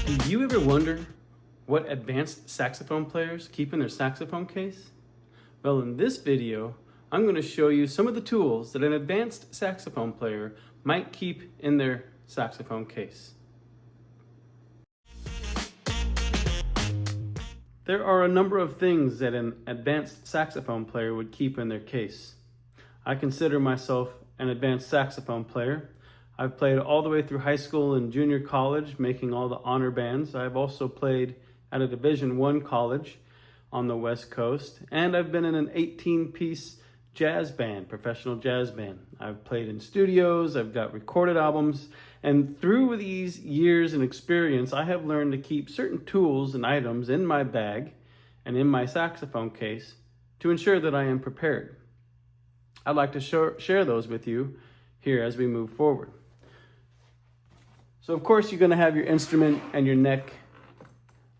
Do you ever wonder what advanced saxophone players keep in their saxophone case? Well, in this video, I'm going to show you some of the tools that an advanced saxophone player might keep in their saxophone case. There are a number of things that an advanced saxophone player would keep in their case. I consider myself an advanced saxophone player. I've played all the way through high school and junior college, making all the honor bands. I've also played at a Division I college on the West Coast, and I've been in an 18-piece jazz band, professional jazz band. I've played in studios, I've got recorded albums, and through these years and experience, I have learned to keep certain tools and items in my bag and in my saxophone case to ensure that I am prepared. I'd like to share those with you here as we move forward. So of course you're going to have your instrument and your neck,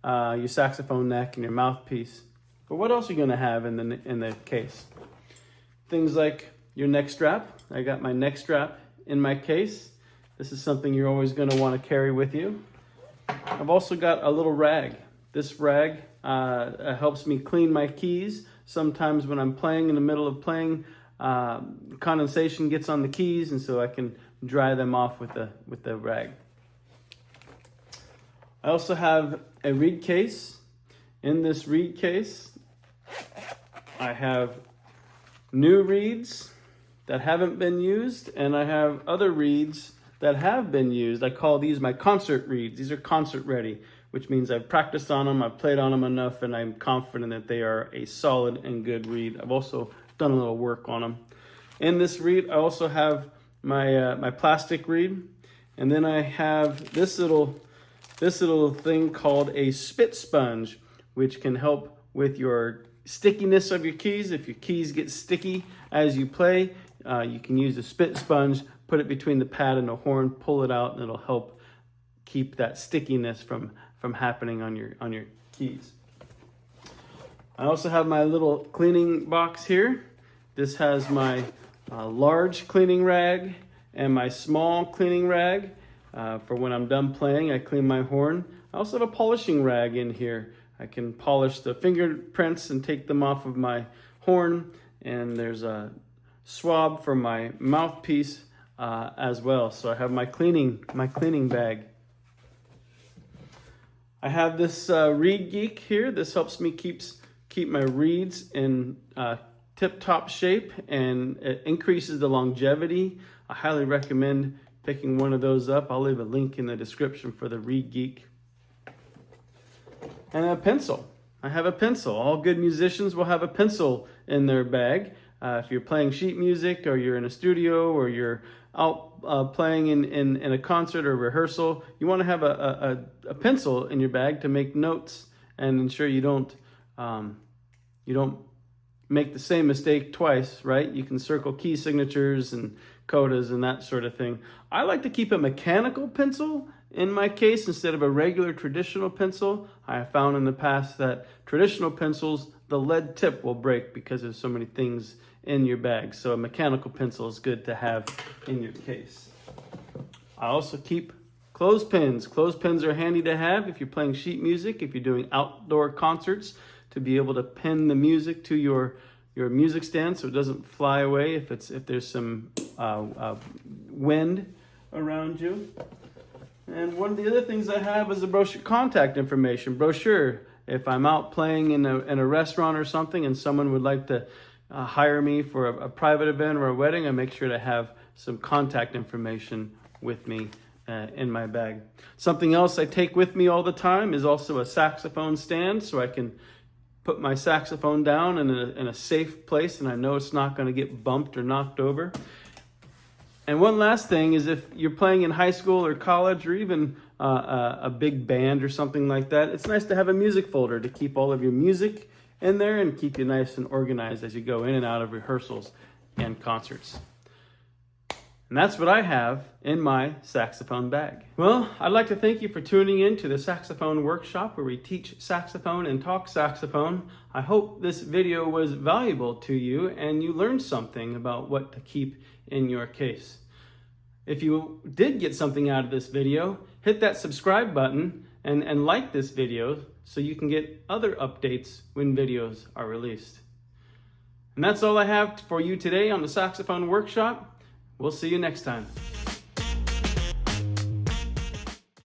your saxophone neck and your mouthpiece. But what else are you going to have in the case? Things like your neck strap. I got my neck strap in my case. This is something you're always going to want to carry with you. I've also got a little rag. This rag helps me clean my keys. Sometimes when I'm playing, in the middle of playing, condensation gets on the keys, and so I can dry them off with the rag. I also have a reed case. In this reed case, I have new reeds that haven't been used, and I have other reeds that have been used. I call these my concert reeds. These are concert ready, which means I've practiced on them, I've played on them enough, and I'm confident that they are a solid and good reed. I've also done a little work on them. In this reed, I also have my plastic reed, and then I have this little thing called a spit sponge, which can help with your stickiness of your keys. If your keys get sticky as you play, you can use a spit sponge, put it between the pad and the horn, pull it out, and it'll help keep that stickiness from happening on your keys. I also have my little cleaning box here. This has my large cleaning rag and my small cleaning rag. For when I'm done playing, I clean my horn. I also have a polishing rag in here. I can polish the fingerprints and take them off of my horn. And there's a swab for my mouthpiece as well. So I have my cleaning bag. I have this Reed Geek here. This helps me keep my reeds in tip-top shape, and it increases the longevity. I highly recommend picking one of those up. I'll leave a link in the description for the Reed Geek. And a pencil. I have a pencil. All good musicians will have a pencil in their bag. If you're playing sheet music, or you're in a studio, or you're out playing in a concert or rehearsal, you want to have a pencil in your bag to make notes and ensure you don't make the same mistake twice, right? You can circle key signatures and codas and that sort of thing. I like to keep a mechanical pencil in my case instead of a regular traditional pencil. I have found in the past that traditional pencils, the lead tip will break because there's so many things in your bag. So a mechanical pencil is good to have in your case. I also keep clothespins. Clothespins are handy to have if you're playing sheet music, if you're doing outdoor concerts, to be able to pin the music to your music stand so it doesn't fly away if there's some wind around you. And one of the other things I have is a brochure, contact information brochure. If I'm out playing in a restaurant or something and someone would like to hire me for a private event or a wedding, I make sure to have some contact information with me in my bag. Something else I take with me all the time is also a saxophone stand, so I can put my saxophone down in a safe place and I know it's not going to get bumped or knocked over. And one last thing is, if you're playing in high school or college, or even a big band or something like that, it's nice to have a music folder to keep all of your music in there and keep you nice and organized as you go in and out of rehearsals and concerts. And that's what I have in my saxophone bag. Well, I'd like to thank you for tuning in to the Saxophone Workshop, where we teach saxophone and talk saxophone. I hope this video was valuable to you and you learned something about what to keep in your case. If you did get something out of this video, hit that subscribe button and like this video so you can get other updates when videos are released. And that's all I have for you today on the Saxophone Workshop. We'll see you next time.